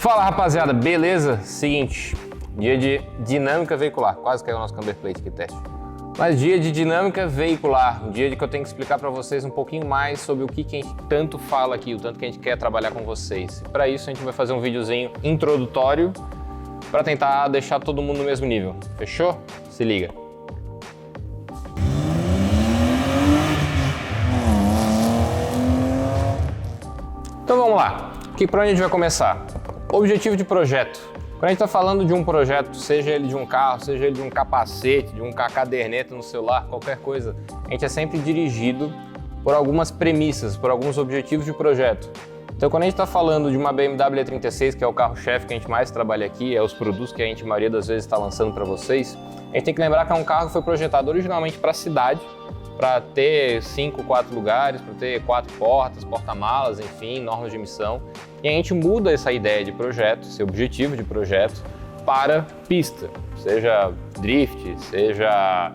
Fala rapaziada, beleza? Seguinte, dia de dinâmica veicular, quase caiu o nosso camber plate aqui, teste. Mas dia de dinâmica veicular, um dia de que eu tenho que explicar para vocês um pouquinho mais sobre o que a gente tanto fala aqui, o tanto que a gente quer trabalhar com vocês. Para isso a gente vai fazer um videozinho introdutório para tentar deixar todo mundo no mesmo nível, fechou? Se liga. Então vamos lá, por onde a gente vai começar? Objetivo de projeto. Quando a gente está falando de um projeto, seja ele de um carro, seja ele de um capacete, de um caderneta no celular, qualquer coisa, a gente é sempre dirigido por algumas premissas, por alguns objetivos de projeto. Então quando a gente está falando de uma BMW E36, que é o carro-chefe que a gente mais trabalha aqui, é os produtos que a maioria das vezes está lançando para vocês, a gente tem que lembrar que é um carro que foi projetado originalmente para a cidade, para ter 4 lugares, para ter 4 portas, porta-malas, enfim, normas de emissão. E a gente muda essa ideia de projeto, esse objetivo de projeto, para pista, seja drift, seja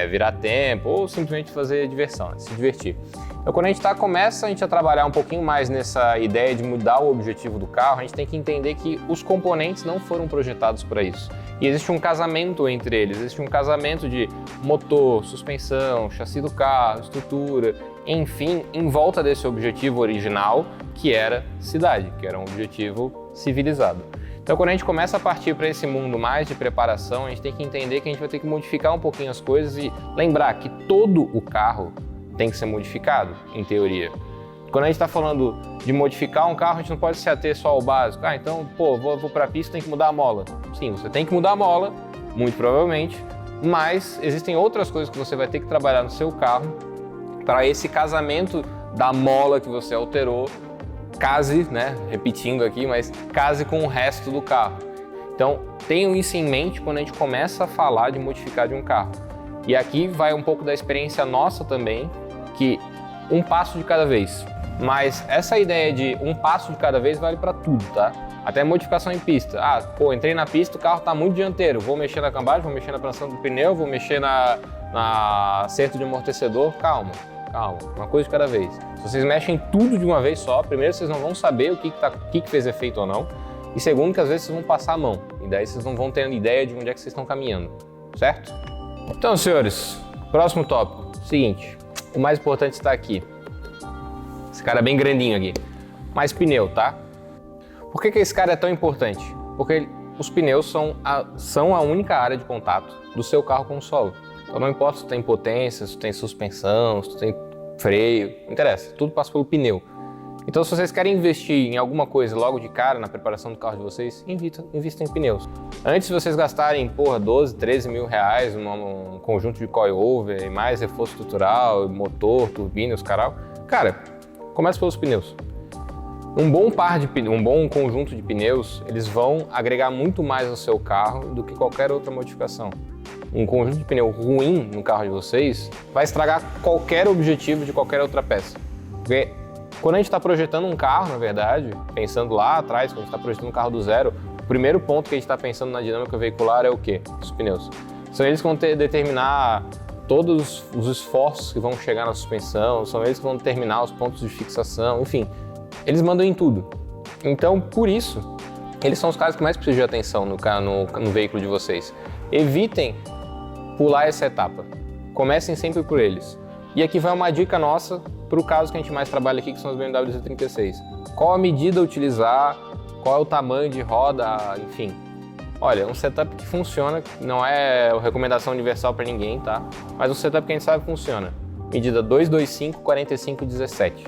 virar tempo ou simplesmente fazer diversão, se divertir. Então quando a gente começa a trabalhar um pouquinho mais nessa ideia de mudar o objetivo do carro, a gente tem que entender que os componentes não foram projetados para isso. E existe um casamento entre eles, existe um casamento de motor, suspensão, chassi do carro, estrutura, enfim, em volta desse objetivo original, que era cidade, que era um objetivo civilizado. Então quando a gente começa a partir para esse mundo mais de preparação, a gente tem que entender que a gente vai ter que modificar um pouquinho as coisas e lembrar que todo o carro tem que ser modificado, em teoria. Quando a gente está falando de modificar um carro, a gente não pode se ater só ao básico. Então, vou para a pista, tem que mudar a mola. Sim, você tem que mudar a mola, muito provavelmente, mas existem outras coisas que você vai ter que trabalhar no seu carro para esse casamento da mola que você alterou, case, repetindo aqui, mas case com o resto do carro. Então, tenham isso em mente quando a gente começa a falar de modificar de um carro. E aqui vai um pouco da experiência nossa também, que um passo de cada vez. Mas essa ideia de um passo de cada vez vale para tudo, tá? Até modificação em pista. Entrei na pista, o carro está muito dianteiro. Vou mexer na cambagem, vou mexer na pressão do pneu, vou mexer na acerto de amortecedor. Calma. Uma coisa de cada vez. Se vocês mexem tudo de uma vez só, primeiro vocês não vão saber o que fez efeito ou não. E segundo, que às vezes vocês vão passar a mão. E daí vocês não vão ter ideia de onde é que vocês estão caminhando. Certo? Então, senhores, próximo tópico. Seguinte, o mais importante está aqui. Esse cara é bem grandinho aqui. Mais pneu, tá? Por que esse cara é tão importante? Porque os pneus são a única área de contato do seu carro com o solo. Então não importa se tu tem potência, se tu tem suspensão, se tu tem freio, não interessa, tudo passa pelo pneu. Então se vocês querem investir em alguma coisa logo de cara na preparação do carro de vocês, invistam em pneus. Antes de vocês gastarem, 12, 13 mil reais um conjunto de coilover, mais reforço estrutural, motor, turbina, os caral, cara, começa pelos pneus. Um bom conjunto de pneus, eles vão agregar muito mais ao seu carro do que qualquer outra modificação. Um conjunto de pneu ruim no carro de vocês vai estragar qualquer objetivo de qualquer outra peça. Porque quando a gente está projetando um carro, na verdade, pensando lá atrás, quando a gente está projetando um carro do zero, o primeiro ponto que a gente está pensando na dinâmica veicular é o quê? Os pneus. São eles que vão determinar todos os esforços que vão chegar na suspensão, são eles que vão determinar os pontos de fixação, enfim, eles mandam em tudo. Então, por isso, eles são os caras que mais precisam de atenção no veículo de vocês. Evitem pular essa etapa. Comecem sempre por eles. E aqui vai uma dica nossa para o caso que a gente mais trabalha aqui, que são as BMW E36. Qual a medida a utilizar, qual é o tamanho de roda, enfim. Olha, um setup que funciona, não é recomendação universal para ninguém, tá? Mas um setup que a gente sabe funciona. Medida 225, 45, 17,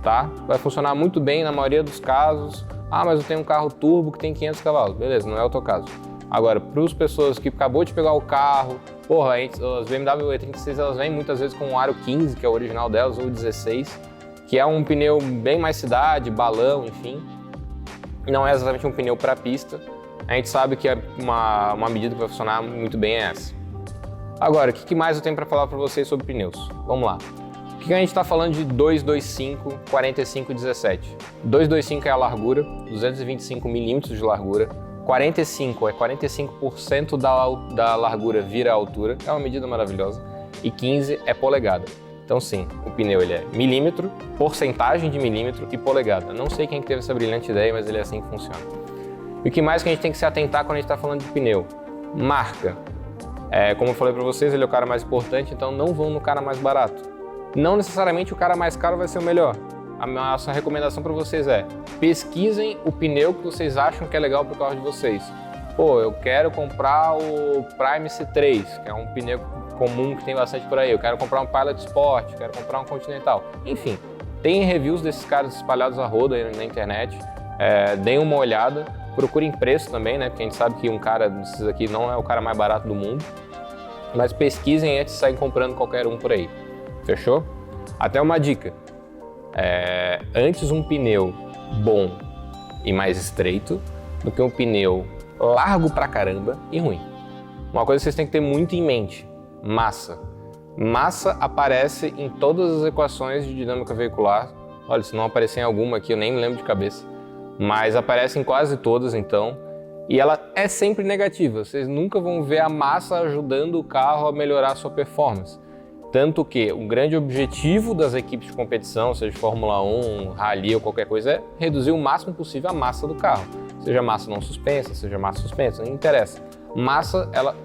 tá? Vai funcionar muito bem na maioria dos casos. Mas eu tenho um carro turbo que tem 500 cavalos. Beleza, não é o teu caso. Agora, para as pessoas que acabou de pegar o carro, as BMW E36 elas vêm muitas vezes com um aro 15, que é o original delas, ou 16, que é um pneu bem mais cidade, balão, enfim. Não é exatamente um pneu para pista. A gente sabe que uma medida que vai funcionar muito bem é essa. Agora, o que mais eu tenho para falar para vocês sobre pneus? Vamos lá. O que a gente está falando de 225, 45, 17? 225 é a largura, 225 milímetros de largura. 45 é 45% da largura vira a altura, é uma medida maravilhosa. E 15 é polegada. Então sim, o pneu ele é milímetro, porcentagem de milímetro e polegada. Não sei quem teve essa brilhante ideia, mas ele é assim que funciona. E o que mais que a gente tem que se atentar quando a gente está falando de pneu? Marca. Como eu falei para vocês, ele é o cara mais importante, então não vão no cara mais barato. Não necessariamente o cara mais caro vai ser o melhor. A nossa recomendação para vocês é: pesquisem o pneu que vocês acham que é legal para o carro de vocês. Pô, eu quero comprar o Prime C3, que é um pneu comum que tem bastante por aí. Eu quero comprar um Pilot Sport, quero comprar um Continental. Enfim, tem reviews desses caras espalhados a rodo aí na internet. Deem uma olhada, procurem preço também, né? Porque a gente sabe que um cara desses aqui não é o cara mais barato do mundo. Mas pesquisem antes de sair comprando qualquer um por aí. Fechou? Até uma dica. Antes um pneu bom e mais estreito do que um pneu largo pra caramba e ruim. Uma coisa que vocês têm que ter muito em mente: massa. Massa aparece em todas as equações de dinâmica veicular. Olha, se não aparecer em alguma aqui, eu nem me lembro de cabeça. Mas aparece em quase todas, então. E ela é sempre negativa. Vocês nunca vão ver a massa ajudando o carro a melhorar a sua performance. Tanto que o grande objetivo das equipes de competição, seja Fórmula 1, Rally ou qualquer coisa, é reduzir o máximo possível a massa do carro. Seja massa não suspensa, seja massa suspensa, não interessa. Massa, ela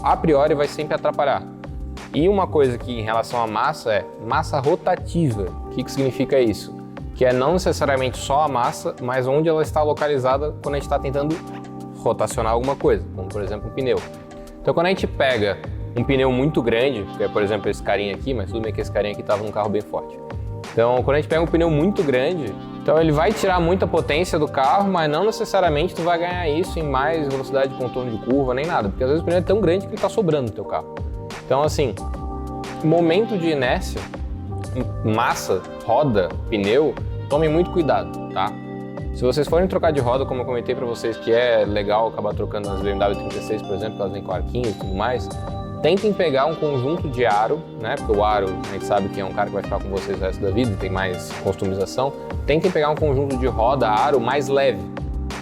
a priori vai sempre atrapalhar. E uma coisa que em relação à massa é massa rotativa. O que significa isso? Que é não necessariamente só a massa, mas onde ela está localizada quando a gente está tentando rotacionar alguma coisa, como por exemplo um pneu. Então quando a gente pega um pneu muito grande, que é por exemplo esse carinha aqui, mas tudo bem que esse carinha aqui estava num carro bem forte. Então quando a gente pega um pneu muito grande, então ele vai tirar muita potência do carro, mas não necessariamente tu vai ganhar isso em mais velocidade de contorno de curva, nem nada, porque às vezes o pneu é tão grande que ele está sobrando no teu carro. Então assim, momento de inércia, massa, roda, pneu, tomem muito cuidado, tá? Se vocês forem trocar de roda, como eu comentei para vocês, que é legal acabar trocando nas BMW 36, por exemplo, que elas vêm com arquinho e tudo mais, tentem pegar um conjunto de aro, né? Porque o aro, a gente sabe que é um cara que vai ficar com vocês o resto da vida e tem mais customização. Tentem pegar um conjunto de roda, aro mais leve,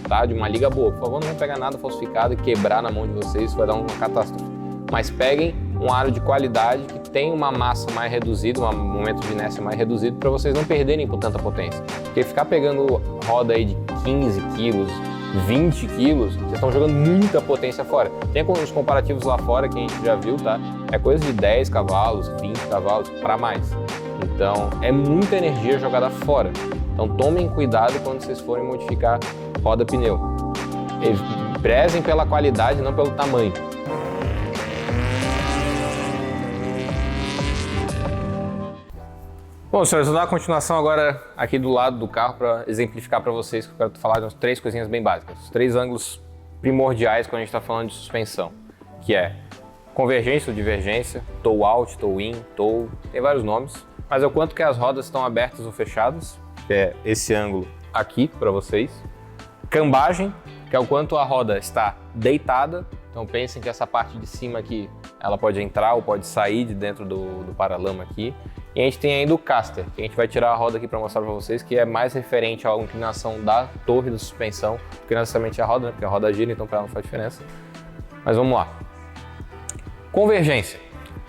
tá? De uma liga boa. Por favor, não vão pegar nada falsificado e quebrar na mão de vocês, isso vai dar uma catástrofe. Mas peguem um aro de qualidade que tem uma massa mais reduzida, um momento de inércia mais reduzido, para vocês não perderem por tanta potência. Porque ficar pegando roda aí de 15 quilos, 20 quilos, vocês estão jogando muita potência fora. Tem os comparativos lá fora que a gente já viu, tá? É coisa de 10 cavalos, 20 cavalos para mais. Então é muita energia jogada fora. Então tomem cuidado quando vocês forem modificar roda pneu. Prezem pela qualidade, não pelo tamanho. Bom, senhores, vou dar a continuação agora aqui do lado do carro para exemplificar para vocês que eu quero falar de umas 3 coisinhas bem básicas. Os 3 ângulos primordiais quando a gente está falando de suspensão, que é convergência ou divergência, toe out, toe in, toe, tem vários nomes, mas é o quanto que as rodas estão abertas ou fechadas, que é esse ângulo aqui para vocês. Cambagem, que é o quanto a roda está deitada, então pensem que essa parte de cima aqui, ela pode entrar ou pode sair de dentro do paralama aqui. E a gente tem ainda o caster, que a gente vai tirar a roda aqui para mostrar para vocês, que é mais referente à inclinação da torre da suspensão, do que necessariamente a roda, né? Porque a roda gira, então para ela não faz diferença. Mas vamos lá. Convergência.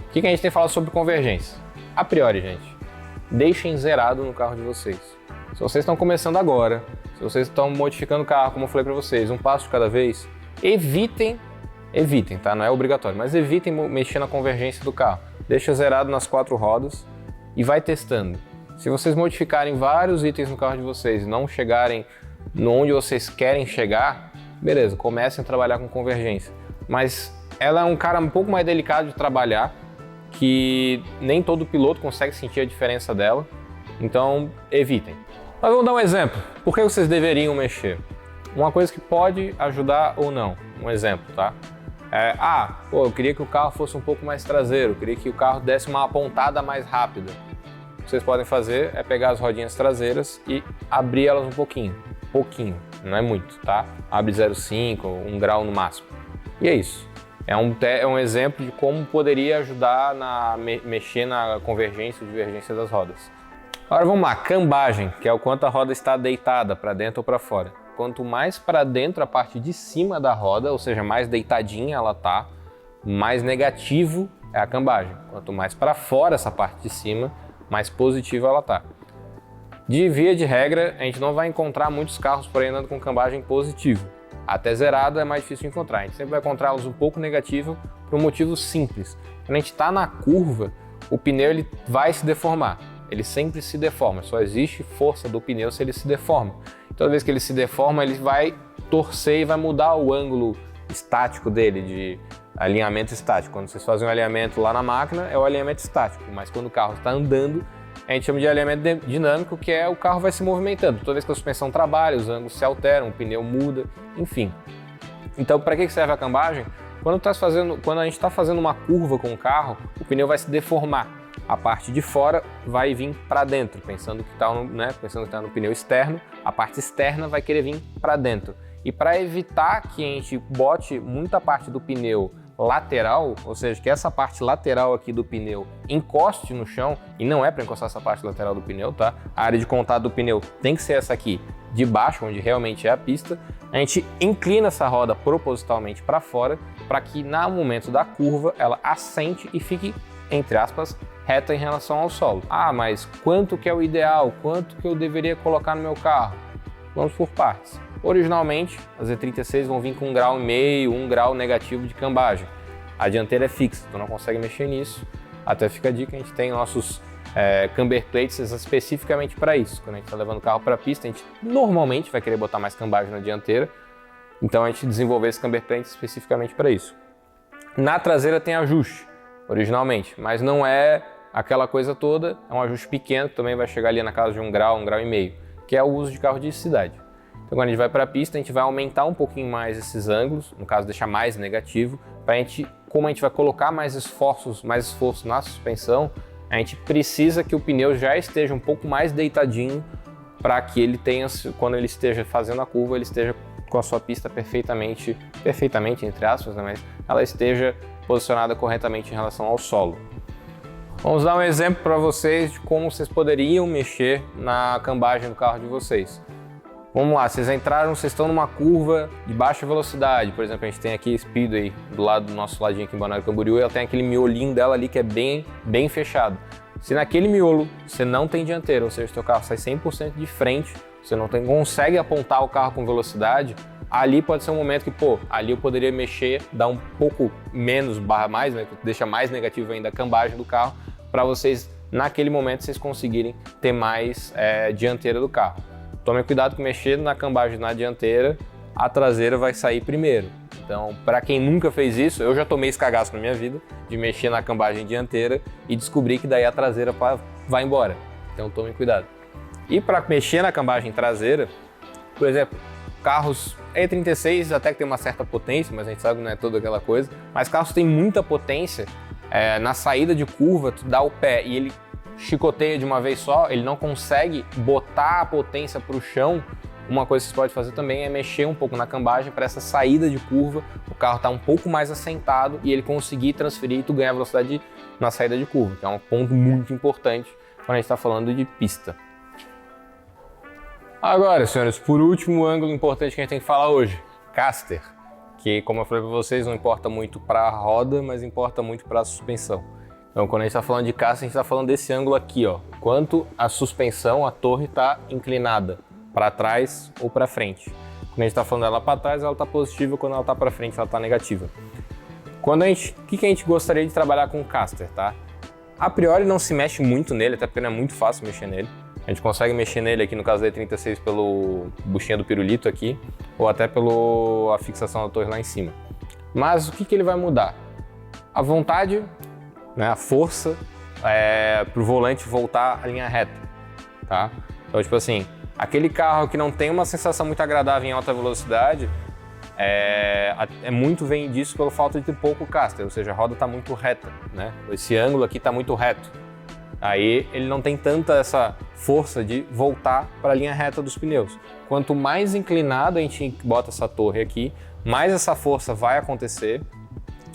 O que a gente tem falado sobre convergência? A priori, gente, deixem zerado no carro de vocês. Se vocês estão começando agora, se vocês estão modificando o carro, como eu falei para vocês, um passo de cada vez, evitem, tá? Não é obrigatório, mas evitem mexer na convergência do carro. Deixa zerado nas 4 rodas e vai testando. Se vocês modificarem vários itens no carro de vocês e não chegarem onde vocês querem chegar, beleza, comecem a trabalhar com convergência. Mas ela é um cara um pouco mais delicado de trabalhar, que nem todo piloto consegue sentir a diferença dela, então evitem. Mas vamos dar um exemplo. Por que vocês deveriam mexer? Uma coisa que pode ajudar ou não. Um exemplo, tá? Eu queria que o carro fosse um pouco mais traseiro, eu queria que o carro desse uma apontada mais rápida. O que vocês podem fazer é pegar as rodinhas traseiras e abrir elas um pouquinho, não é muito, tá? Abre 0,5, 1 grau no máximo. E é isso. É um exemplo de como poderia ajudar a mexer na convergência e divergência das rodas. Agora vamos lá, cambagem, que é o quanto a roda está deitada, para dentro ou para fora. Quanto mais para dentro a parte de cima da roda, ou seja, mais deitadinha ela tá, mais negativo é a cambagem. Quanto mais para fora essa parte de cima, mais positiva ela tá. De via de regra, a gente não vai encontrar muitos carros por aí andando com cambagem positiva. até zerado é mais difícil de encontrar. A gente sempre vai encontrá-los um pouco negativo por um motivo simples. Quando a gente está na curva, o pneu ele vai se deformar. Ele sempre se deforma, só existe força do pneu se ele se deforma. Toda vez que ele se deforma, ele vai torcer e vai mudar o ângulo estático dele, de alinhamento estático. Quando vocês fazem um alinhamento lá na máquina, é o alinhamento estático, mas quando o carro está andando, a gente chama de alinhamento dinâmico, que é o carro vai se movimentando. Toda vez que a suspensão trabalha, os ângulos se alteram, o pneu muda, enfim. Então, para que serve a cambagem? Quando a gente está fazendo uma curva com o carro, o pneu vai se deformar. A parte de fora vai vir para dentro, pensando que está no pneu externo, a parte externa vai querer vir para dentro. E para evitar que a gente bote muita parte do pneu lateral, ou seja, que essa parte lateral aqui do pneu encoste no chão, e não é para encostar essa parte lateral do pneu, tá? A área de contato do pneu tem que ser essa aqui de baixo, onde realmente é a pista. A gente inclina essa roda propositalmente para fora, para que no momento da curva ela assente e fique, entre aspas, reta em relação ao solo. Ah, mas quanto que é o ideal? Quanto que eu deveria colocar no meu carro? Vamos por partes. Originalmente, as E36 vão vir com 1,5 grau, 1 grau negativo de cambagem. A dianteira é fixa, tu não consegue mexer nisso. Até fica a dica, a gente tem nossos camber plates especificamente para isso. Quando a gente está levando o carro para a pista, a gente normalmente vai querer botar mais cambagem na dianteira. Então a gente desenvolveu esse camber plate especificamente para isso. Na traseira tem ajuste, originalmente, mas não é aquela coisa toda, é um ajuste pequeno, que também vai chegar ali na casa de 1 grau, 1,5 grau, que é o uso de carro de cidade. Então quando a gente vai para a pista, a gente vai aumentar um pouquinho mais esses ângulos, no caso deixar mais negativo, para como a gente vai colocar mais esforço na suspensão, a gente precisa que o pneu já esteja um pouco mais deitadinho para que ele tenha, quando ele esteja fazendo a curva, ele esteja com a sua pista perfeitamente entre aspas, né, mas ela esteja posicionada corretamente em relação ao solo. Vamos dar um exemplo para vocês de como vocês poderiam mexer na cambagem do carro de vocês. Vamos lá, vocês estão numa curva de baixa velocidade, por exemplo, a gente tem aqui Speedway do lado do nosso ladinho aqui em Balneário Camboriú, ela tem aquele miolinho dela ali que é bem fechado. Se naquele miolo você não tem dianteira, ou seja, o seu carro sai 100% de frente, você não consegue apontar o carro com velocidade, ali pode ser um momento que, ali eu poderia mexer, dar um pouco menos /mais, né, que deixa mais negativo ainda a cambagem do carro, para vocês, naquele momento, vocês conseguirem ter mais dianteira do carro. Tome cuidado com mexer na cambagem na dianteira, a traseira vai sair primeiro. Então, para quem nunca fez isso, eu já tomei esse cagaço na minha vida, de mexer na cambagem dianteira e descobrir que daí a traseira vai embora. Então, tome cuidado. E para mexer na cambagem traseira, por exemplo, carros E36 até que tem uma certa potência, mas a gente sabe que não é toda aquela coisa, mas carros que têm muita potência, na saída de curva, tu dá o pé e ele chicoteia de uma vez só, ele não consegue botar a potência para o chão. Uma coisa que você pode fazer também é mexer um pouco na cambagem para essa saída de curva, o carro está um pouco mais assentado e ele conseguir transferir e tu ganhar velocidade na saída de curva, que é um ponto muito importante quando a gente está falando de pista. Agora, senhores, por último ângulo importante que a gente tem que falar hoje, caster, que como eu falei para vocês, não importa muito para a roda, mas importa muito para a suspensão. Então, quando a gente está falando de caster, a gente está falando desse ângulo aqui, ó, quanto a suspensão, a torre está inclinada para trás ou para frente. Quando a gente está falando dela para trás, ela está positiva, quando ela está para frente, ela está negativa. O que a gente gostaria de trabalhar com o caster, tá? A priori não se mexe muito nele, até porque não é muito fácil mexer nele. A gente consegue mexer nele aqui no caso da E36 pelo buchinha do pirulito aqui, ou até pela fixação da torre lá em cima. Mas o que ele vai mudar? A vontade, né, a força para o volante voltar à linha reta, tá? Então, tipo assim, aquele carro que não tem uma sensação muito agradável em alta velocidade, muito vem disso pela falta de ter pouco caster, ou seja, a roda está muito reta, né? Esse ângulo aqui está muito reto. Aí ele não tem tanta essa força de voltar para a linha reta dos pneus. Quanto mais inclinado a gente bota essa torre aqui, mais essa força vai acontecer.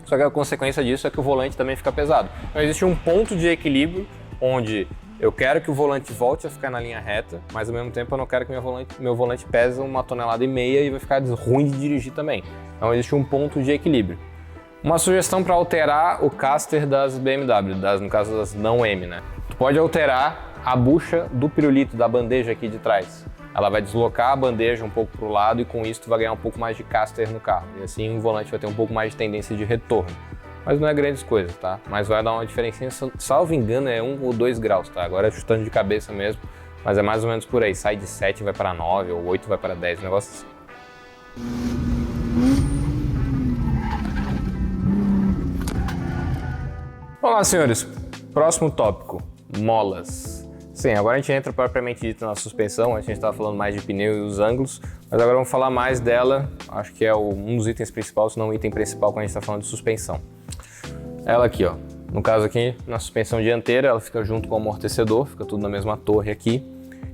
Só que a consequência disso é que o volante também fica pesado. Então existe um ponto de equilíbrio onde eu quero que o volante volte a ficar na linha reta, mas ao mesmo tempo eu não quero que meu volante pese 1,5 toneladas e vai ficar ruim de dirigir também. Então existe um ponto de equilíbrio. Uma sugestão para alterar o caster das BMW, no caso das não M, né? Tu pode alterar a bucha do pirulito, da bandeja aqui de trás. ela vai deslocar a bandeja um pouco para o lado e com isso tu vai ganhar um pouco mais de caster no carro. E assim o volante vai ter um pouco mais de tendência de retorno. Mas não é grandes coisas, tá? Mas vai dar uma diferença, salvo engano, é 1 ou 2 graus, tá? Agora é chutando de cabeça mesmo, mas é mais ou menos por aí. Sai de 7 vai para 9 ou 8 vai para 10, um negócio assim. Vamos lá, senhores. Próximo tópico, molas. Sim, agora a gente entra propriamente dito na suspensão, a gente estava falando mais de pneu e os ângulos, mas agora vamos falar mais dela, acho que é um dos itens principais, se não o item principal quando a gente está falando de suspensão. Ela aqui, ó, no caso aqui, na suspensão dianteira, ela fica junto com o amortecedor, fica tudo na mesma torre aqui.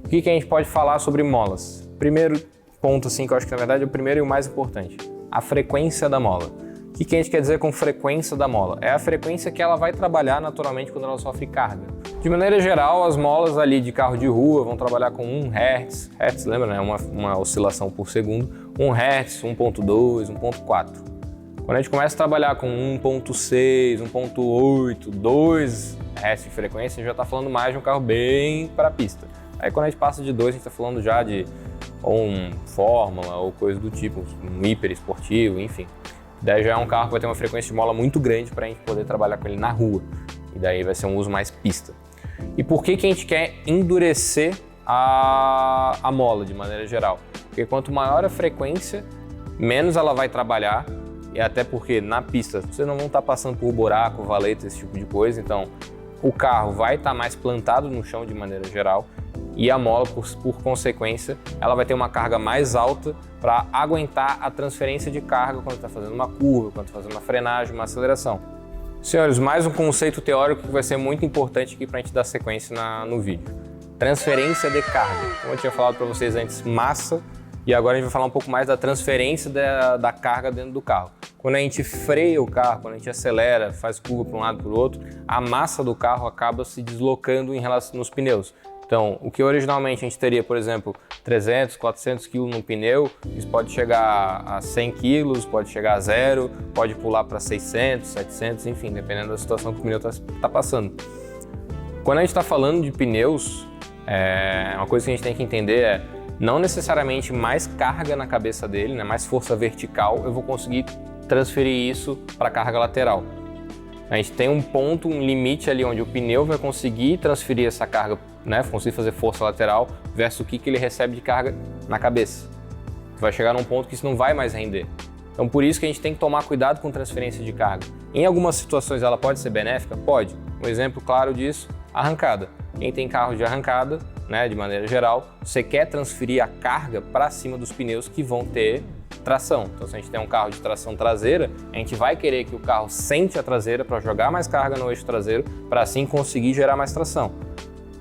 O que a gente pode falar sobre molas? Primeiro ponto, assim, que eu acho que na verdade é o primeiro e o mais importante, a frequência da mola. O que a gente quer dizer com frequência da mola? É a frequência que ela vai trabalhar naturalmente quando ela sofre carga. De maneira geral, as molas ali de carro de rua vão trabalhar com 1 Hz, Hertz lembra, né? Uma oscilação por segundo, 1 Hz, 1.2, 1.4. Quando a gente começa a trabalhar com 1.6, 1.8, 2 Hz de frequência, a gente já está falando mais de um carro bem para a pista. Aí quando a gente passa de 2, a gente está falando já de ou um Fórmula ou coisa do tipo, um hiper esportivo, enfim. Daí já é um carro que vai ter uma frequência de mola muito grande para a gente poder trabalhar com ele na rua. E daí vai ser um uso mais pista. E por que a gente quer endurecer a mola de maneira geral? Porque quanto maior a frequência, menos ela vai trabalhar. E até porque na pista você não vai estar passando por buraco, valeta, esse tipo de coisa. Então o carro vai estar mais plantado no chão de maneira geral. E a mola, por consequência, ela vai ter uma carga mais alta para aguentar a transferência de carga quando está fazendo uma curva, quando está fazendo uma frenagem, uma aceleração. Senhores, mais um conceito teórico que vai ser muito importante aqui para a gente dar sequência no vídeo. Transferência de carga. Como eu tinha falado para vocês antes, massa, e agora a gente vai falar um pouco mais da transferência da carga dentro do carro. Quando a gente freia o carro, quando a gente acelera, faz curva para um lado para o outro, a massa do carro acaba se deslocando em relação nos pneus. Então, o que originalmente a gente teria, por exemplo, 300, 400 kg no pneu, isso pode chegar a 100 kg, pode chegar a 0, pode pular para 600, 700, enfim, dependendo da situação que o pneu está passando. Quando a gente está falando de pneus, uma coisa que a gente tem que entender é, não necessariamente mais carga na cabeça dele, né, mais força vertical, eu vou conseguir transferir isso para a carga lateral. A gente tem um ponto, um limite ali onde o pneu vai conseguir transferir essa carga, né, conseguir fazer força lateral versus o que ele recebe de carga na cabeça. Vai chegar num ponto que isso não vai mais render. Então por isso que a gente tem que tomar cuidado com transferência de carga. Em algumas situações ela pode ser benéfica? Pode. Um exemplo claro disso, arrancada. Quem tem carro de arrancada, né, de maneira geral, você quer transferir a carga para cima dos pneus que vão ter tração. Então se a gente tem um carro de tração traseira, a gente vai querer que o carro sente a traseira para jogar mais carga no eixo traseiro, para assim conseguir gerar mais tração.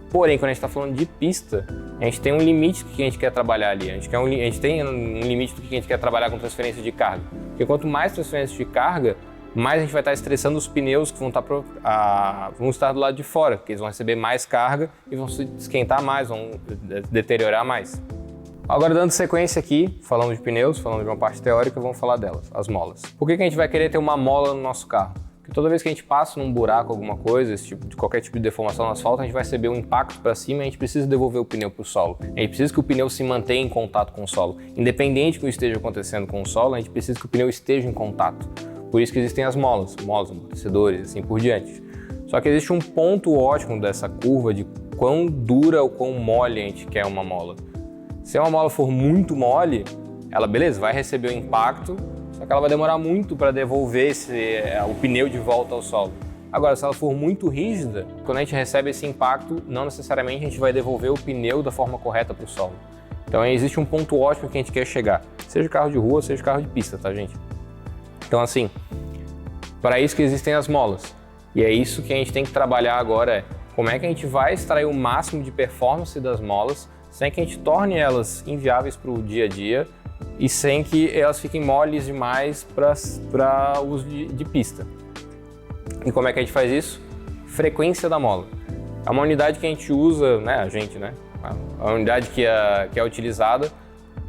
Porém, quando a gente está falando de pista, a gente tem um limite do que a gente quer trabalhar ali. A gente tem um limite do que a gente quer trabalhar com transferência de carga. Porque quanto mais transferência de carga, mais a gente vai estar estressando os pneus que vão estar do lado de fora, porque eles vão receber mais carga e vão se esquentar mais, vão deteriorar mais. Agora, dando sequência aqui, falando de pneus, falando de uma parte teórica, vamos falar delas, as molas. Por que a gente vai querer ter uma mola no nosso carro? Porque toda vez que a gente passa num buraco, alguma coisa, qualquer tipo de deformação no asfalto, a gente vai receber um impacto para cima e a gente precisa devolver o pneu para o solo. A gente precisa que o pneu se mantenha em contato com o solo. Independente do que esteja acontecendo com o solo, a gente precisa que o pneu esteja em contato. Por isso que existem as molas, amortecedores, assim por diante. Só que existe um ponto ótimo dessa curva de quão dura ou quão mole a gente quer uma mola. Se uma mola for muito mole, ela, beleza, vai receber o impacto, só que ela vai demorar muito para devolver o pneu de volta ao solo. Agora, se ela for muito rígida, quando a gente recebe esse impacto, não necessariamente a gente vai devolver o pneu da forma correta para o solo. Então existe um ponto ótimo que a gente quer chegar, seja carro de rua, seja carro de pista, tá, gente? Então assim, para isso que existem as molas. E é isso que a gente tem que trabalhar agora, como é que a gente vai extrair o máximo de performance das molas sem que a gente torne elas inviáveis para o dia a dia e sem que elas fiquem moles demais para uso de pista. E como é que a gente faz isso? Frequência da mola. É uma unidade que a gente usa, né, a unidade que é utilizada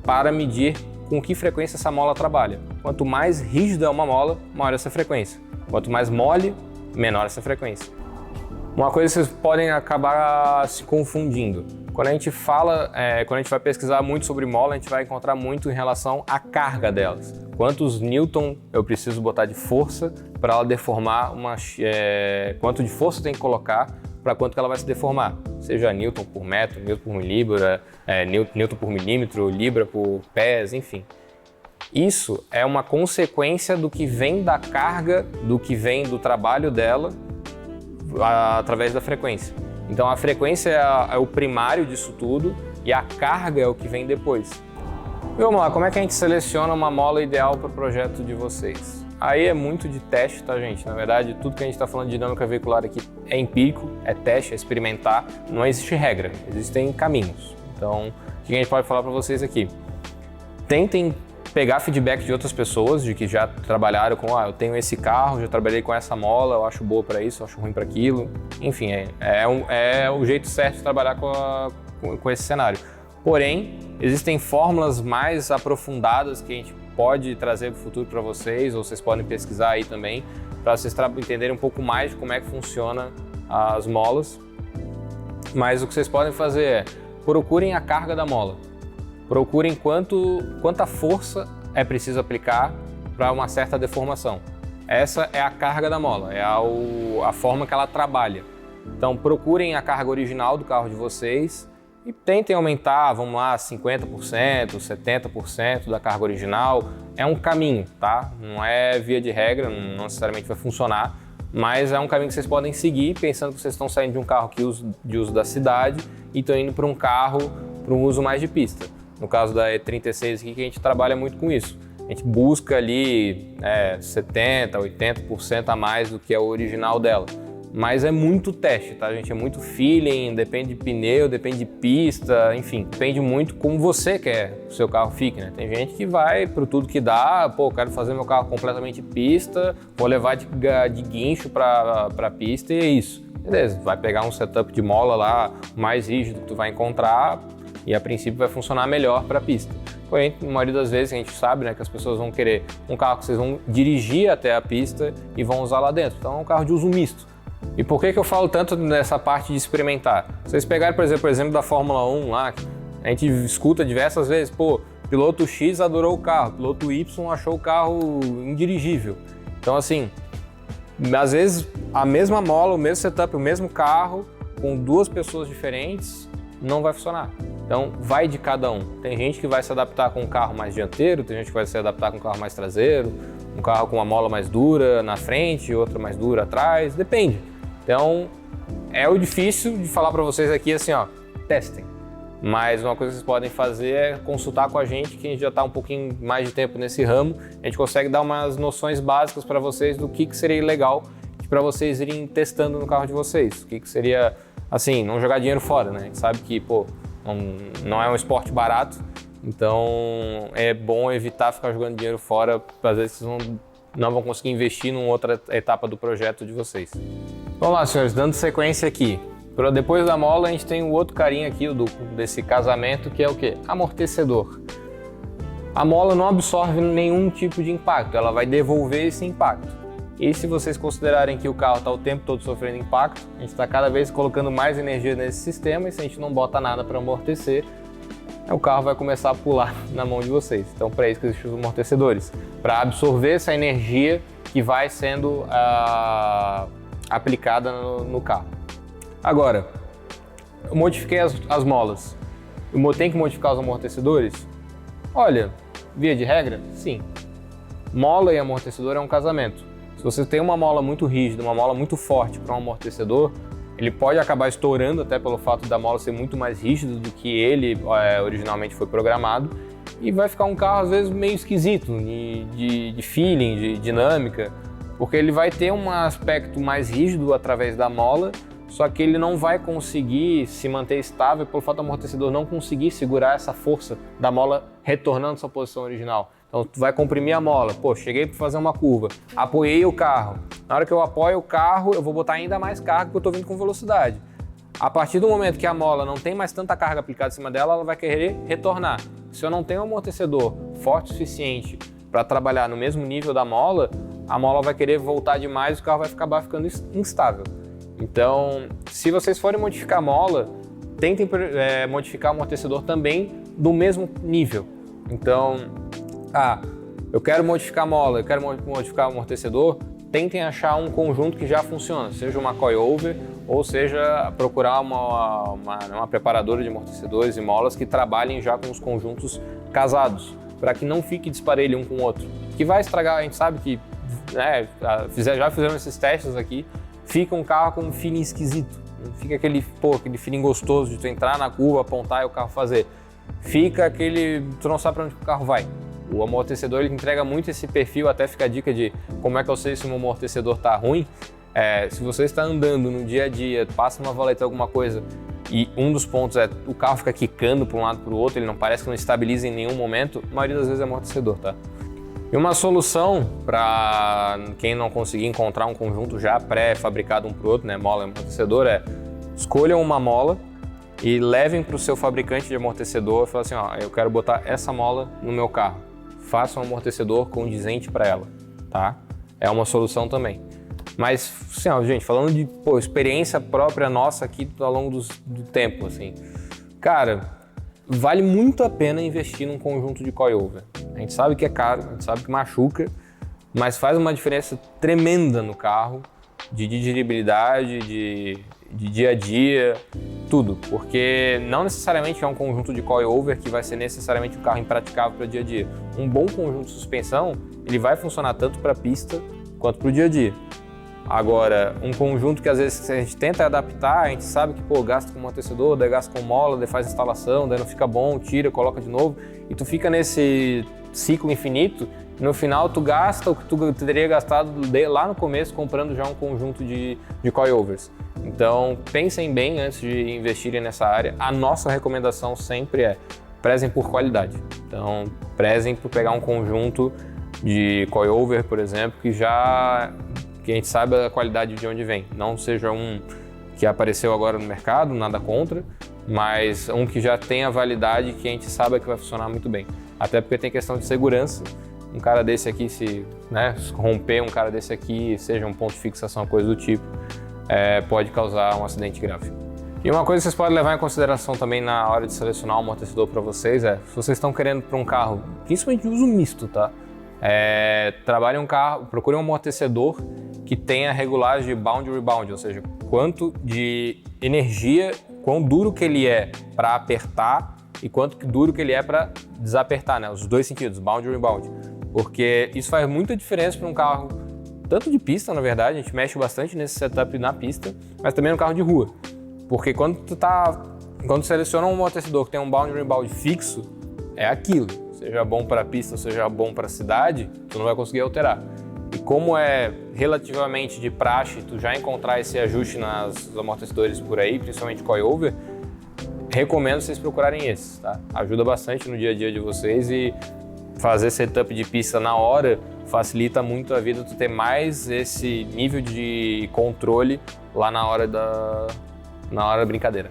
para medir com que frequência essa mola trabalha. Quanto mais rígida é uma mola, maior essa frequência. Quanto mais mole, menor essa frequência. Uma coisa que vocês podem acabar se confundindo. Quando a gente fala, quando a gente vai pesquisar muito sobre mola, a gente vai encontrar muito em relação à carga delas. Quantos newton eu preciso botar de força para ela deformar quanto de força tem que colocar para quanto que ela vai se deformar. Seja newton por metro, newton por libra, newton por milímetro, libra por pés, enfim. Isso é uma consequência do que vem da carga, do que vem do trabalho dela através da frequência. Então a frequência é o primário disso tudo e a carga é o que vem depois. E vamos lá, como é que a gente seleciona uma mola ideal para o projeto de vocês? Aí é muito de teste, tá, gente? Na verdade, tudo que a gente está falando de dinâmica veicular aqui é empírico, é teste, é experimentar, não existe regra, existem caminhos. Então, o que a gente pode falar para vocês aqui? Tentem pegar feedback de outras pessoas, de que já trabalharam com, eu tenho esse carro, já trabalhei com essa mola, eu acho boa para isso, eu acho ruim para aquilo. Enfim, é o jeito certo de trabalhar com esse cenário. Porém, existem fórmulas mais aprofundadas que a gente pode trazer para o futuro para vocês, ou vocês podem pesquisar aí também, para vocês entenderem um pouco mais de como é que funciona as molas. Mas o que vocês podem fazer é, procurem a carga da mola. Procurem quanta força é preciso aplicar para uma certa deformação. Essa é a carga da mola, é a forma que ela trabalha. Então procurem a carga original do carro de vocês e tentem aumentar, vamos lá, 50%, 70% da carga original. É um caminho, tá? Não é via de regra, não necessariamente vai funcionar, mas é um caminho que vocês podem seguir pensando que vocês estão saindo de um carro de uso da cidade e estão indo para um carro para um uso mais de pista. No caso da E36 aqui, que a gente trabalha muito com isso. A gente busca ali 70%, 80% a mais do que é o original dela. Mas é muito teste, tá, gente? É muito feeling, depende de pneu, depende de pista, enfim. Depende muito como você quer que o seu carro fique, né? Tem gente que vai pro tudo que dá, quero fazer meu carro completamente pista, vou levar de guincho pra pista e é isso. Beleza, vai pegar um setup de mola lá, mais rígido que tu vai encontrar, e a princípio vai funcionar melhor para a pista. Porém, na maioria das vezes a gente sabe, né, que as pessoas vão querer um carro que vocês vão dirigir até a pista e vão usar lá dentro. Então é um carro de uso misto. E por que eu falo tanto nessa parte de experimentar? Vocês pegarem, por exemplo da Fórmula 1 lá, a gente escuta diversas vezes, piloto X adorou o carro, piloto Y achou o carro indirigível. Então assim, às vezes a mesma mola, o mesmo setup, o mesmo carro, com duas pessoas diferentes, não vai funcionar. Então vai de cada um. Tem gente que vai se adaptar com um carro mais dianteiro, tem gente que vai se adaptar com um carro mais traseiro, um carro com uma mola mais dura na frente, outra mais dura atrás, depende. Então é o difícil de falar para vocês aqui assim, testem. Mas uma coisa que vocês podem fazer é consultar com a gente, que a gente já está um pouquinho mais de tempo nesse ramo, a gente consegue dar umas noções básicas para vocês do que seria legal para vocês irem testando no carro de vocês. O que seria, assim, não jogar dinheiro fora, né? A gente sabe que, não é um esporte barato, então é bom evitar ficar jogando dinheiro fora, às vezes vocês não vão conseguir investir numa outra etapa do projeto de vocês. Vamos lá, senhores, dando sequência aqui. Depois da mola, a gente tem o outro carinha aqui desse casamento, que é o quê? Amortecedor. A mola não absorve nenhum tipo de impacto, ela vai devolver esse impacto. E se vocês considerarem que o carro está o tempo todo sofrendo impacto, a gente está cada vez colocando mais energia nesse sistema e se a gente não bota nada para amortecer, o carro vai começar a pular na mão de vocês. Então, para isso que existem os amortecedores, para absorver essa energia que vai sendo aplicada no carro. Agora, eu modifiquei as molas. Eu tenho que modificar os amortecedores? Olha, via de regra, sim. Mola e amortecedor é um casamento. Se você tem uma mola muito rígida, uma mola muito forte para um amortecedor, ele pode acabar estourando até pelo fato da mola ser muito mais rígida do que ele originalmente foi programado e vai ficar um carro às vezes meio esquisito de feeling, de dinâmica, porque ele vai ter um aspecto mais rígido através da mola, só que ele não vai conseguir se manter estável pelo fato do amortecedor não conseguir segurar essa força da mola retornando à sua posição original. Então tu vai comprimir a mola, cheguei para fazer uma curva, apoiei o carro. Na hora que eu apoio o carro, eu vou botar ainda mais carga porque eu estou vindo com velocidade. A partir do momento que a mola não tem mais tanta carga aplicada em cima dela, ela vai querer retornar. Se eu não tenho um amortecedor forte o suficiente para trabalhar no mesmo nível da mola, a mola vai querer voltar demais e o carro vai acabar ficando instável. Então, se vocês forem modificar a mola, tentem modificar o amortecedor também do mesmo nível. Então, eu quero modificar a mola, eu quero modificar o amortecedor, tentem achar um conjunto que já funciona, seja uma coilover ou seja procurar uma preparadora de amortecedores e molas que trabalhem já com os conjuntos casados, para que não fique disparelho um com o outro. Que vai estragar, a gente sabe que já fizeram esses testes aqui, fica um carro com um feeling esquisito, fica aquele feeling gostoso de tu entrar na curva, apontar e o carro fazer. Fica tu não sabe para onde o carro vai. O amortecedor ele entrega muito esse perfil, até fica a dica de como é que eu sei se o meu amortecedor está ruim. Se você está andando no dia a dia, passa uma valeta, alguma coisa, e um dos pontos é o carro fica quicando para um lado para o outro, ele não parece que não estabiliza em nenhum momento, a maioria das vezes é amortecedor, tá? E uma solução para quem não conseguir encontrar um conjunto já pré-fabricado um para o outro, né, mola e amortecedor, escolham uma mola e levem para o seu fabricante de amortecedor e falem assim, eu quero botar essa mola no meu carro. Faça um amortecedor condizente para ela, tá? É uma solução também. Mas, assim, gente, falando de experiência própria nossa aqui ao longo do tempo, assim, cara, vale muito a pena investir num conjunto de coilover. A gente sabe que é caro, a gente sabe que machuca, mas faz uma diferença tremenda no carro, de dirigibilidade, de dia a dia, tudo. Porque não necessariamente é um conjunto de coilover que vai ser necessariamente um carro impraticável para dia a dia. Um bom conjunto de suspensão, ele vai funcionar tanto para a pista quanto para o dia a dia. Agora, um conjunto que às vezes a gente tenta adaptar, a gente sabe que gasta com amortecedor, daí gasta com mola, daí faz instalação, daí não fica bom, tira, coloca de novo, e tu fica nesse ciclo infinito, e no final tu gasta o que tu teria gastado lá no começo comprando já um conjunto de coilovers. Então, pensem bem antes de investirem nessa área. A nossa recomendação sempre é prezem por qualidade. Então, prezem por pegar um conjunto de coilover, por exemplo, que a gente sabe a qualidade de onde vem. Não seja um que apareceu agora no mercado, nada contra, mas um que já tenha validade, que a gente sabe que vai funcionar muito bem. Até porque tem questão de segurança. Um cara desse aqui, se romper um cara desse aqui, seja um ponto de fixação, coisa do tipo, pode causar um acidente grave. E uma coisa que vocês podem levar em consideração também na hora de selecionar um amortecedor para vocês se vocês estão querendo para um carro, principalmente de uso misto, tá? Trabalhem um carro, procurem um amortecedor que tenha regulagem de bound-rebound, ou seja, quanto de energia, quão duro que ele é para apertar e quanto duro que ele é para desapertar, né? Os dois sentidos, bound-rebound. Porque isso faz muita diferença para um carro, tanto de pista, na verdade, a gente mexe bastante nesse setup na pista, mas também no carro de rua. Porque quando tu seleciona um amortecedor que tem um bound-rebound fixo, é aquilo. Seja bom para a pista, seja bom para a cidade, tu não vai conseguir alterar. E como é relativamente de praxe tu já encontrar esse ajuste nos amortecedores por aí, principalmente coilover, recomendo vocês procurarem esses, tá? Ajuda bastante no dia a dia de vocês e fazer setup de pista na hora facilita muito a vida tu ter mais esse nível de controle lá na hora da brincadeira.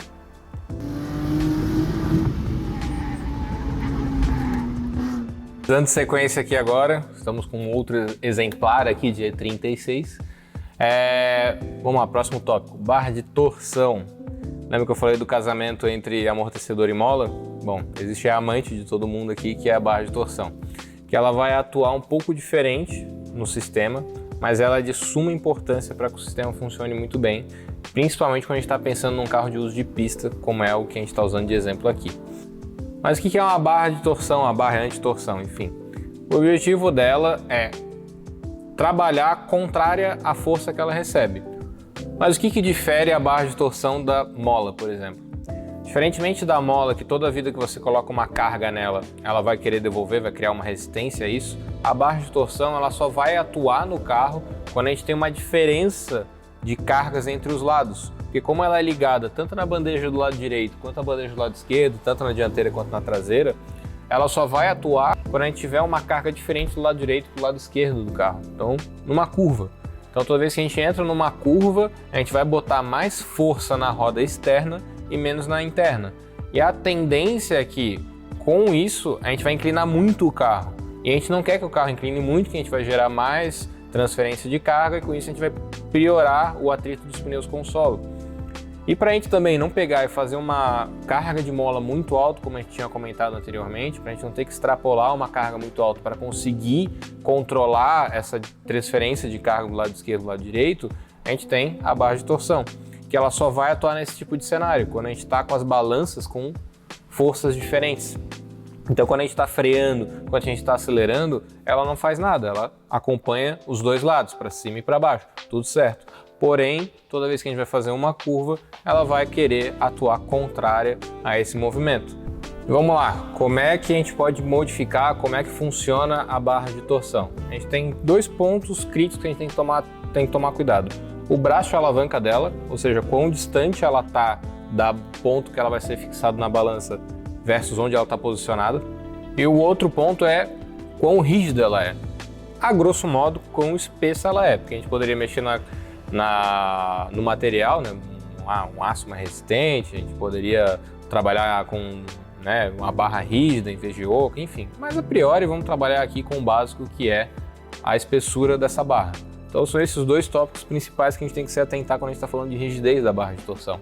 Dando sequência aqui agora, estamos com outro exemplar aqui de E36. Vamos lá, próximo tópico, barra de torção. Lembra que eu falei do casamento entre amortecedor e mola? Bom, existe a amante de todo mundo aqui, que é a barra de torção, que ela vai atuar um pouco diferente no sistema, mas ela é de suma importância para que o sistema funcione muito bem, principalmente quando a gente está pensando num carro de uso de pista, como é o que a gente está usando de exemplo aqui. Mas o que é uma barra de torção, uma barra anti-torção, enfim? O objetivo dela é trabalhar contrária à força que ela recebe. Mas o que difere a barra de torção da mola, por exemplo? Diferentemente da mola, que toda vida que você coloca uma carga nela, ela vai querer devolver, vai criar uma resistência a isso, a barra de torção ela só vai atuar no carro quando a gente tem uma diferença de cargas entre os lados. Porque como ela é ligada tanto na bandeja do lado direito quanto na bandeja do lado esquerdo, tanto na dianteira quanto na traseira, ela só vai atuar quando a gente tiver uma carga diferente do lado direito e do lado esquerdo do carro. Então, numa curva. Então, toda vez que a gente entra numa curva, a gente vai botar mais força na roda externa e menos na interna. E a tendência é que, com isso, a gente vai inclinar muito o carro. E a gente não quer que o carro incline muito, que a gente vai gerar mais transferência de carga e com isso a gente vai piorar o atrito dos pneus com o solo. E para a gente também não pegar e fazer uma carga de mola muito alta, como a gente tinha comentado anteriormente, para a gente não ter que extrapolar uma carga muito alta para conseguir controlar essa transferência de carga do lado esquerdo e do lado direito, a gente tem a barra de torção, que ela só vai atuar nesse tipo de cenário, quando a gente está com as balanças com forças diferentes. Então, quando a gente está freando, quando a gente está acelerando, ela não faz nada, ela acompanha os dois lados, para cima e para baixo, tudo certo. Porém, toda vez que a gente vai fazer uma curva, ela vai querer atuar contrária a esse movimento. Vamos lá, como é que a gente pode modificar, como é que funciona a barra de torção? A gente tem dois pontos críticos que a gente tem que tomar cuidado. O braço de alavanca dela, ou seja, quão distante ela está do ponto que ela vai ser fixado na balança versus onde ela está posicionada. E o outro ponto é quão rígida ela é. A grosso modo, quão espessa ela é, porque a gente poderia mexer no material, né? Um aço mais resistente, a gente poderia trabalhar com, né, uma barra rígida em vez de oco, enfim. Mas a priori vamos trabalhar aqui com o básico, que é a espessura dessa barra. Então são esses dois tópicos principais que a gente tem que se atentar quando a gente está falando de rigidez da barra de torção.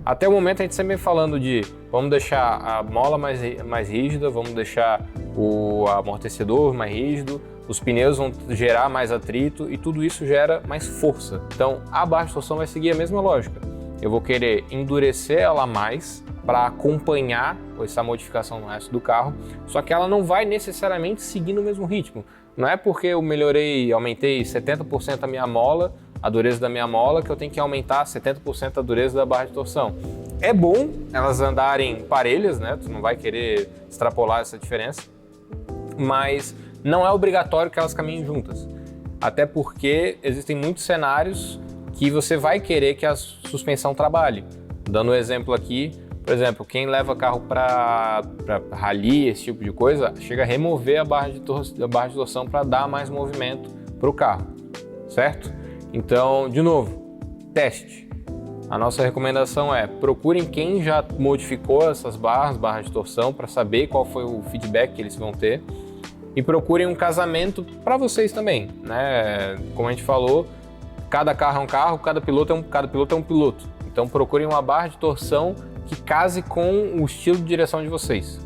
Até o momento a gente sempre vem falando de vamos deixar a mola mais rígida, vamos deixar o amortecedor mais rígido, os pneus vão gerar mais atrito e tudo isso gera mais força. Então a barra de torção vai seguir a mesma lógica. Eu vou querer endurecer ela mais para acompanhar essa modificação no resto do carro, só que ela não vai necessariamente seguir no mesmo ritmo. Não é porque eu aumentei 70% a minha mola, a dureza da minha mola, que eu tenho que aumentar 70% a dureza da barra de torção. É bom elas andarem parelhas, né? Tu não vai querer extrapolar essa diferença, mas não é obrigatório que elas caminhem juntas. Até porque existem muitos cenários que você vai querer que a suspensão trabalhe. Dando um exemplo aqui, por exemplo, quem leva carro para rally, esse tipo de coisa, chega a remover a barra de torção para dar mais movimento para o carro, certo? Então, de novo, teste. A nossa recomendação é procurem quem já modificou essas barras de torção para saber qual foi o feedback que eles vão ter e procurem um casamento para vocês também, né? Como a gente falou, cada carro é um carro, cada piloto é um piloto. Então procurem uma barra de torção que case com o estilo de direção de vocês.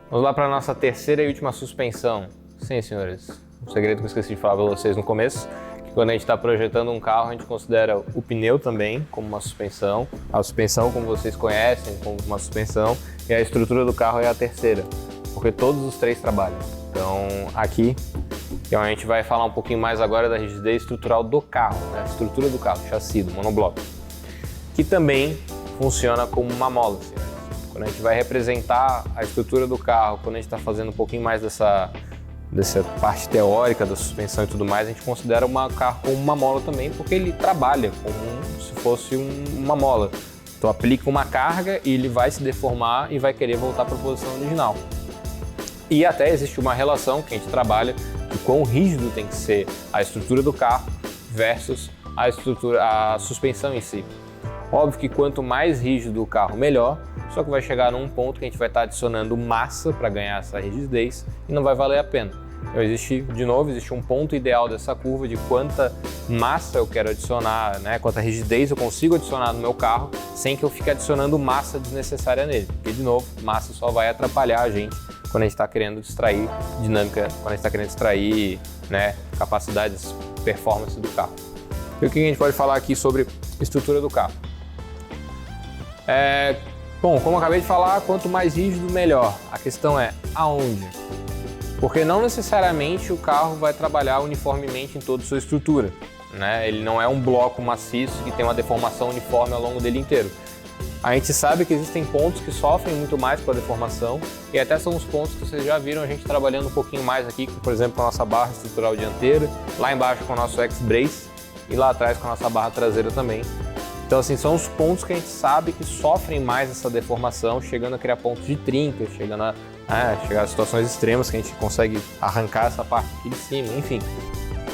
Vamos lá para a nossa terceira e última suspensão. Sim, senhores, um segredo que eu esqueci de falar para vocês no começo, que quando a gente está projetando um carro, a gente considera o pneu também como uma suspensão, a suspensão, como vocês conhecem, como uma suspensão, e a estrutura do carro é a terceira, porque todos os três trabalham. Então, aqui, então a gente vai falar um pouquinho mais agora da rigidez estrutural do carro, né? A estrutura do carro, chassi, do monobloco, que também funciona como uma mola. Assim, né? Quando a gente vai representar a estrutura do carro, quando a gente está fazendo um pouquinho mais dessa parte teórica da suspensão e tudo mais, a gente considera o carro como uma mola também, porque ele trabalha como se fosse uma mola. Então aplica uma carga e ele vai se deformar e vai querer voltar para a posição original. E até existe uma relação que a gente trabalha de quão rígido tem que ser a estrutura do carro versus a suspensão em si. Óbvio que quanto mais rígido o carro, melhor, só que vai chegar num ponto que a gente vai estar adicionando massa para ganhar essa rigidez e não vai valer a pena. Então existe um ponto ideal dessa curva de quanta massa eu quero adicionar, né? Quanta rigidez eu consigo adicionar no meu carro sem que eu fique adicionando massa desnecessária nele. Porque, de novo, massa só vai atrapalhar a gente quando a gente está querendo extrair dinâmica, quando a gente está querendo extrair, né, capacidades, performance do carro. E o que a gente pode falar aqui sobre estrutura do carro? Bom, como eu acabei de falar, quanto mais rígido, melhor. A questão é aonde? Porque não necessariamente o carro vai trabalhar uniformemente em toda a sua estrutura, né? Ele não é um bloco maciço que tem uma deformação uniforme ao longo dele inteiro. A gente sabe que existem pontos que sofrem muito mais com a deformação e até são os pontos que vocês já viram a gente trabalhando um pouquinho mais aqui, por exemplo, com a nossa barra estrutural dianteira, lá embaixo com o nosso X-Brace e lá atrás com a nossa barra traseira também. Então, assim, são os pontos que a gente sabe que sofrem mais essa deformação, chegando a criar pontos de trinca, chegando a chegar a situações extremas que a gente consegue arrancar essa parte aqui de cima, enfim.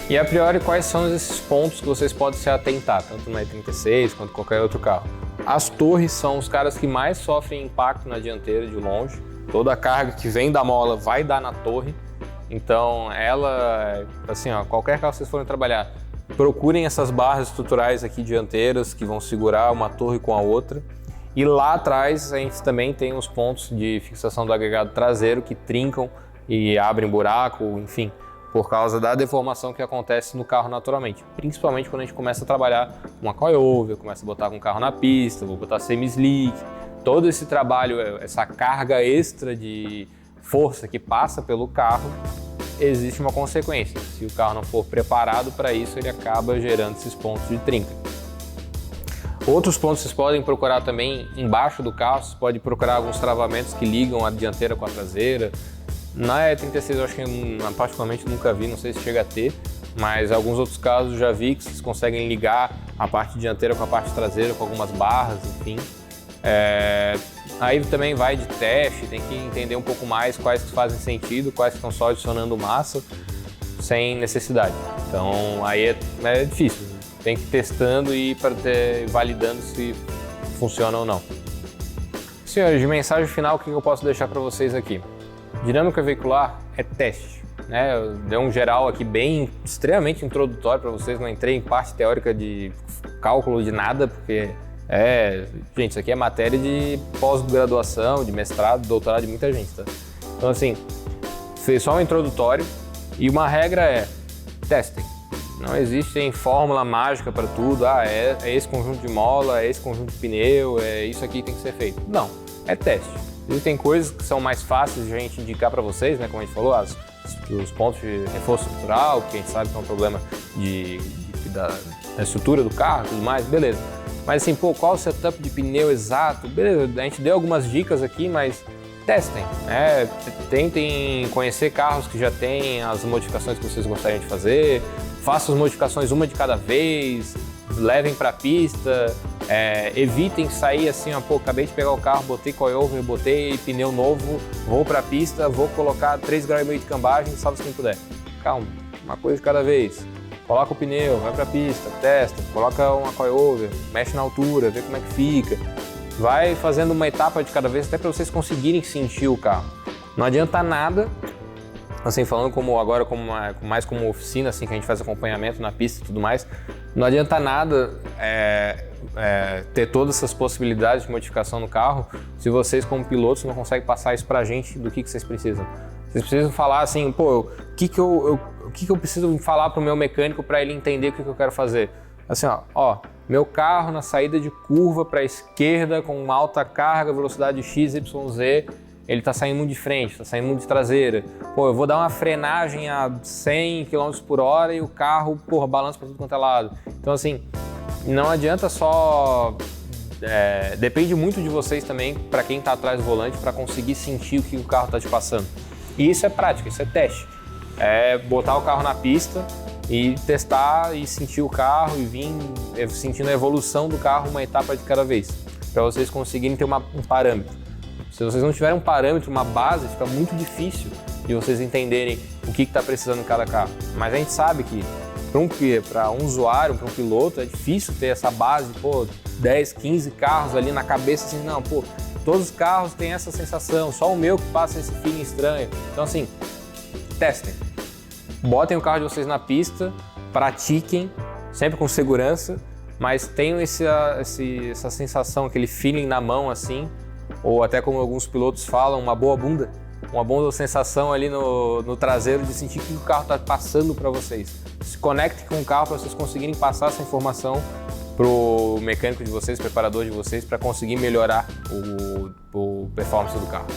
E a priori, quais são esses pontos que vocês podem se atentar, tanto no E36 quanto qualquer outro carro? As torres são os caras que mais sofrem impacto na dianteira de longe. Toda a carga que vem da mola vai dar na torre. Então, ela, assim, ó, qualquer carro que vocês forem trabalhar, procurem essas barras estruturais aqui dianteiras que vão segurar uma torre com a outra. E lá atrás a gente também tem os pontos de fixação do agregado traseiro que trincam e abrem buraco, enfim, por causa da deformação que acontece no carro naturalmente. Principalmente quando a gente começa a trabalhar uma coilover, começa a botar com o carro na pista, vou botar semi-slick. Todo esse trabalho, essa carga extra de força que passa pelo carro, existe uma consequência. Se o carro não for preparado para isso, ele acaba gerando esses pontos de trinca. Outros pontos vocês podem procurar também embaixo do carro, vocês podem procurar alguns travamentos que ligam a dianteira com a traseira. Na E36 eu acho que particularmente nunca vi, não sei se chega a ter, mas em alguns outros casos já vi que vocês conseguem ligar a parte dianteira com a parte traseira com algumas barras, enfim. Aí também vai de teste, tem que entender um pouco mais quais que fazem sentido, quais que estão só adicionando massa sem necessidade. Então aí é difícil. Tem que ir testando e validando se funciona ou não. Senhores, de mensagem final, o que eu posso deixar para vocês aqui? Dinâmica veicular é teste, né? Eu dei um geral aqui bem, extremamente introdutório para vocês, não entrei em parte teórica de cálculo de nada, porque gente, isso aqui é matéria de pós-graduação, de mestrado, doutorado de muita gente, tá? Então assim, fez só um introdutório e uma regra é testem. Não existe fórmula mágica para tudo, é esse conjunto de mola, é esse conjunto de pneu, é isso aqui que tem que ser feito. Não, é teste. Existem coisas que são mais fáceis de a gente indicar para vocês, né? Como a gente falou, os pontos de reforço estrutural, que a gente sabe que é um problema da estrutura do carro e tudo mais, beleza. Mas assim, qual o setup de pneu exato? Beleza, a gente deu algumas dicas aqui, mas testem, né? Tentem conhecer carros que já têm as modificações que vocês gostariam de fazer, façam as modificações uma de cada vez, levem para a pista, evitem sair assim, acabei de pegar o carro, botei coilover, botei pneu novo, vou para a pista, vou colocar 3,5 graus de cambagem, salve quem puder. Calma, uma coisa de cada vez. Coloca o pneu, vai para a pista, testa, coloca uma coilover, mexe na altura, vê como é que fica. Vai fazendo uma etapa de cada vez até para vocês conseguirem sentir o carro. Não adianta nada, assim, falando mais como oficina, assim, que a gente faz acompanhamento na pista e tudo mais, não adianta nada ter todas essas possibilidades de modificação no carro se vocês, como pilotos, não conseguem passar isso pra gente do que vocês precisam. Vocês precisam falar assim, o que eu preciso falar pro meu mecânico para ele entender o que eu quero fazer. Assim, meu carro na saída de curva para a esquerda com uma alta carga, velocidade XYZ, ele está saindo muito de frente, está saindo muito de traseira. Eu vou dar uma frenagem a 100 km por hora e o carro, balança para tudo quanto é lado. Então assim, não adianta só... depende muito de vocês também, para quem está atrás do volante, para conseguir sentir o que o carro está te passando. E isso é prática, isso é teste. É botar o carro na pista e testar e sentir o carro e vir sentindo a evolução do carro uma etapa de cada vez, para vocês conseguirem ter um parâmetro. Se vocês não tiverem um parâmetro, uma base, fica muito difícil de vocês entenderem o que está precisando em cada carro. Mas a gente sabe que para um usuário, para um piloto, é difícil ter essa base, 10, 15 carros ali na cabeça, assim, todos os carros têm essa sensação, só o meu que passa esse feeling estranho. Então assim, testem. Botem o carro de vocês na pista, pratiquem, sempre com segurança, mas tenham essa sensação, aquele feeling na mão assim, ou até como alguns pilotos falam, uma boa sensação ali no traseiro de sentir que o carro está passando para vocês. Se conectem com o carro para vocês conseguirem passar essa informação para o mecânico de vocês, preparador de vocês, para conseguir melhorar o performance do carro.